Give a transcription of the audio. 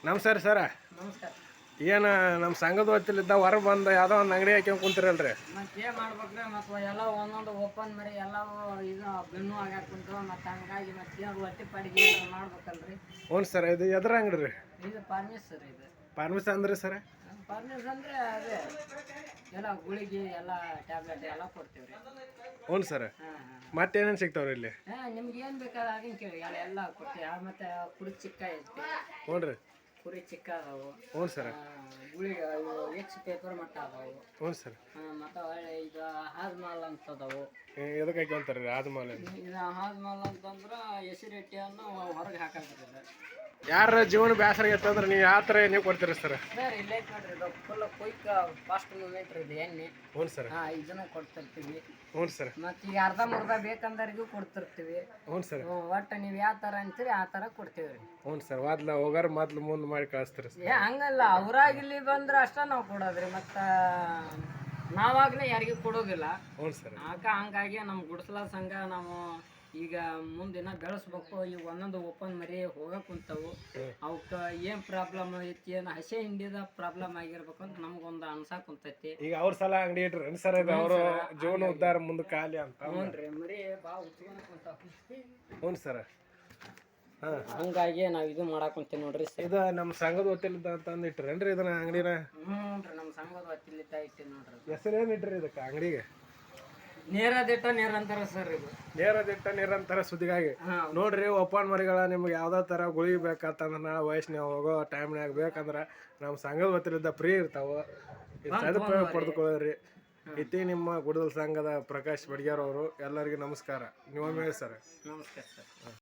ನಮಸ್ಕಾರ ಸರ. ನಮಸ್ಕಾರ. ಏನು ನಮ್ಮ ಸಂಘದ ಹೊತ್ತಿಲಿದ್ದ ಹೊರಗೆ ಬಂದು ಯಾವುದೋ ಒಂದು ಅಂಗಡಿ ಹಾಕ್ಯಂಡು ಕುಂತಿರಲ್ರಿ? ಮತ್ತೆ ಏನು ಮಾಡ್ಬೇಕ್ರಿ, ಮತ್ತು ಎಲ್ಲ ಒಂದೊಂದು ಓಪನ್ ಮರಿ ಎಲ್ಲವೂ ಇದು ಬೆನ್ನು ಆಗ್ಯಾಕ ಕುಂತು, ಮತ್ತು ಹಂಗಾಗಿ ಮತ್ತೇನು ಹೊಟ್ಟಿ ಪಾಡಿಗೆ ಮಾಡ್ಬೇಕಲ್ರಿ. ಹ್ಞೂ ಸರ್. ಇದು ಎದ್ರ ಅಂಗಡಿ ರೀ? ಇದು ಫಾರ್ಮಸಿ ಸರ್. ಇದು ಫಾರ್ಮಸಿ ಅಂದ್ರೆ ಸರ? ಫಾರ್ಮಸಿ ಅಂದರೆ ಅದೇ ಎಲ್ಲ ಗುಳಿಗೆ ಎಲ್ಲ ಟ್ಯಾಬ್ಲೆಟ್ ಎಲ್ಲ ಕೊಡ್ತೀವಿ ರೀ. ಹ್ಞೂ ಸರ್. ಹಾಂ ಮತ್ತೇನೇನು ಸಿಗ್ತಾವ್ರಿ ಇಲ್ಲಿ? ನಿಮ್ಗೆ ಏನು ಬೇಕಾದ್ರೆ ಅದನ್ನು ಕೇಳಿ ಎಲ್ಲ ಕೊಡ್ತೀವಿ. ಮತ್ತು ಕುರಿ ಚಿಕ್ಕ ಐತಿ. ಹ್ಞೂ ರೀ. ಕುರಿ ಚಿಕ್ಕ ಅದಾವು. ಹ್ಞೂ ಸರ್. ಗುಳಿಗೆ ಇವು ಎಕ್ಸ್ ಪೇಪರ್ ಮಟ್ಟ ಅದಾವು. ಹ್ಞೂ ಸರ್. ಮತ್ತು ಒಳ್ಳೆ ಇದು ಹಾಜ್ಮಾಲ್ ಅಂತ ಅದಾವು. ಎದಕ್ಕೆ ಹಾಕ್ಯಂತಾರೆ ರೀ ಹಾಜ್ಮಾಲ್? ಇದು ಹಾಜ್ಮಾಲ್ ಅಂತಂದ್ರೆ ಎಸಿಡಿಟಿಯನ್ನು ಹೊರಗೆ ಹಾಕಂತಾರೆ. ಯಾರ ಜೀವನ ಬೇಸರ ಇತ್ತಂದ್ರೆ ನೀವು ಯಾವ ಥರ ನೀವು ಕೊಡ್ತೀರಿ ಸರ್? ಸರ್ ಇಲ್ಲೇ ನೋಡ್ರಿ, ಇದು ಫುಲ್ ಕ್ವಿಕ್ ಫಾಸ್ಟ್ ಮೂವ್ಮೆಂಟ್ ಇದೆ ಎಣ್ಣೆ. ಹ್ಞೂ ಸರ್. ಇದನ್ನು ಕೊಡ್ತಿರ್ತೀವಿ. ಹ್ಞೂ ಸರ್. ಮತ್ತು ಈಗ ಅರ್ಧ ಮುರ್ಧ ಬೇಕಂದರಿಗೂ ಕೊಡ್ತಿರ್ತೀವಿ. ಹ್ಞೂ ಸರ್. ಒಟ್ಟು ನೀವು ಯಾವ ಥರ ಅಂತೀರಿ ಆ ಥರ ಕೊಡ್ತೀವಿ ರೀ. ಹ್ಞೂ ಸರ್. ಹೋಗಾರ ಮೊದ್ಲು ಮುಂದೆ ಮಾಡಿ ಕಳಿಸ್ತೀರಿ ಸರ್? ಹಂಗಲ್ಲ, ಅವ್ರಾಗಿಲ್ಲಿ ಬಂದ್ರೆ ಅಷ್ಟೇ ನಾವು ಕೊಡೋದ್ರಿ, ಮತ್ತು ನಾವಾಗಲೇ ಯಾರಿಗೂ ಕೊಡೋದಿಲ್ಲ. ಹ್ಞೂ ಸರ್. ಹಂಗಾಗಿ ನಮ್ಮ ಗುಡಿಸಲ ಸಂಘ ನಾವು ಈಗ ಮುಂದಿನ ಬೆಳೆಸ್ಬೇಕು. ಈಗ ಒಂದೊಂದು ಓಪನ್ ಮರಿ ಹೋಗಕ್ಕೆ ಕುಂತವು. ಅವಕ್ಕೆ ಏನು ಪ್ರಾಬ್ಲಮ್ ಐತಿ, ಏನು ಹಸೆ ಹಿಂಡಿದ ಪ್ರಾಬ್ಲಮ್ ಆಗಿರ್ಬೇಕು ಅಂತ ನಮ್ಗೊಂದು ಅನ್ಸಾಕ್ ಕುಂತೈತಿ. ಈಗ ಅವ್ರ ಸಲ ಅಂಗಡಿ ಇಟ್ರಿ ಸರ್? ಇದು ಅವರು ಜೀವನ ಉದ್ಧಾರ ಮುಂದೆ ಖಾಲಿ ಅಂತ? ಹ್ಞೂ ರೀ. ಮರಿ ಭಾಳ ಉಚ್ಕೊಂಡು ಕುಂತಾವ. ಹ್ಞೂ ಸರ್. ಹಾಂ, ಹಂಗಾಗಿ ನಾವು ಇದು ಮಾಡಕ್ಕೆ ಕುಂತೀವಿ ನೋಡ್ರಿ ಸರ್. ಇದು ನಮ್ಮ ಸಂಘದ ಹೊತ್ತಿಲಿದ್ದ ಅಂತಂದು ಇಟ್ರೇನ್ರಿ ಇದನ್ನ ಅಂಗಡಿನ? ಹ್ಞೂ ರೀ, ನಮ್ಮ ಸಂಘದ ಹೊತ್ತಿಲಿದ್ದ ಇಟ್ಟಿವಿ ನೋಡ್ರಿ. ಹೆಸರೇನು ಇಟ್ರಿ ಇದಕ್ಕೆ ಅಂಗಡಿಗೆ? ನೇರದಿಟ್ಟ ನಿರಂತರ ಸರ್. ಇದು ನೇರದಿಟ್ಟ ನಿರಂತರ ಸುದ್ದಿಗಾಗಿ ನೋಡ್ರಿ. ಓಪನ್ ಮರಿಗಳ ನಿಮ್ಗೆ ಯಾವ್ದೋ ಥರ ಗುಳಿಗೆ ಬೇಕಂತಂದ್ರೆ ನಾಳೆ ವಯಸ್ಸಿನಾಗ ಹೋಗೋ ಟೈಮ್ನಾಗ ಬೇಕಂದ್ರೆ ನಮ್ಮ ಸಂಘದ ಹೊತ್ತಿಲಿದ್ದ ಫ್ರೀ ಇರ್ತಾವೆ. ಇದು ಸದುಪಯೋಗ ಪಡೆದುಕೊಳ್ಳ್ರಿ. ಇತಿ ನಿಮ್ಮ ಗುಡದಲ್ ಸಂಘದ ಪ್ರಕಾಶ್ ಬಡಿಗಾರ್ ಅವರು. ಎಲ್ಲರಿಗೂ ನಮಸ್ಕಾರ. ನೀವೊಮ್ಮೆ ಸರ್. ನಮಸ್ಕಾರ ಸರ್.